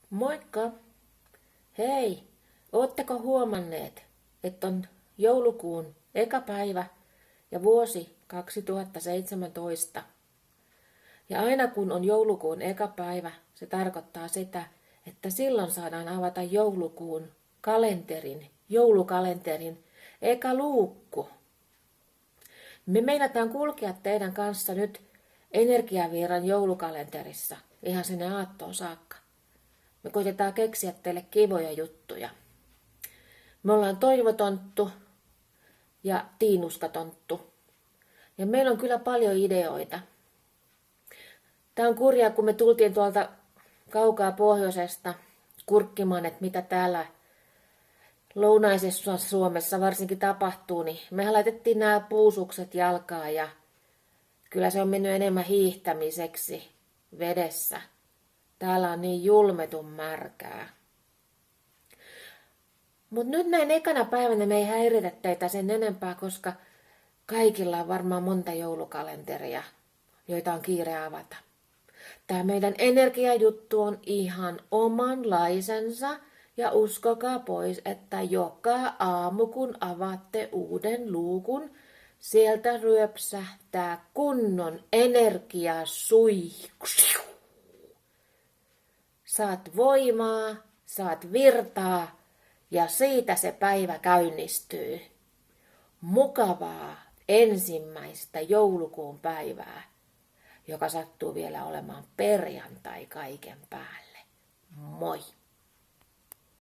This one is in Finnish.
Moikka! Hei, ootteko huomanneet, että on joulukuun eka päivä ja vuosi 2017? Ja aina kun on joulukuun eka päivä, se tarkoittaa sitä, että silloin saadaan avata joulukalenterin eka luukku. Me meinataan kulkea teidän kanssa nyt energiavirran joulukalenterissa ihan sinne aattoon saakka. Me koitetaan keksiä teille kivoja juttuja. Me ollaan Toivotonttu ja Tiinuskatonttu. Ja meillä on kyllä paljon ideoita. Tää on kurjaa, kun me tultiin tuolta kaukaa pohjoisesta kurkkimaan, että mitä täällä lounaisessa Suomessa varsinkin tapahtuu, niin mehän laitettiin nämä puusukset jalkaan ja kyllä se on mennyt enemmän hiihtämiseksi vedessä. Täällä on niin julmetun märkää. Mutta nyt näin ekana päivänä me ei häiritä teitä sen enempää, koska kaikilla on varmaan monta joulukalenteria, joita on kiire avata. Tämä meidän energiajuttu on ihan omanlaisensa ja uskokaa pois, että joka aamu kun avaatte uuden luukun, sieltä ryöpsähtää kunnon energiasuihku. Saat voimaa, saat virtaa ja siitä se päivä käynnistyy. Mukavaa ensimmäistä joulukuun päivää, joka sattuu vielä olemaan perjantai kaiken päälle. Moi!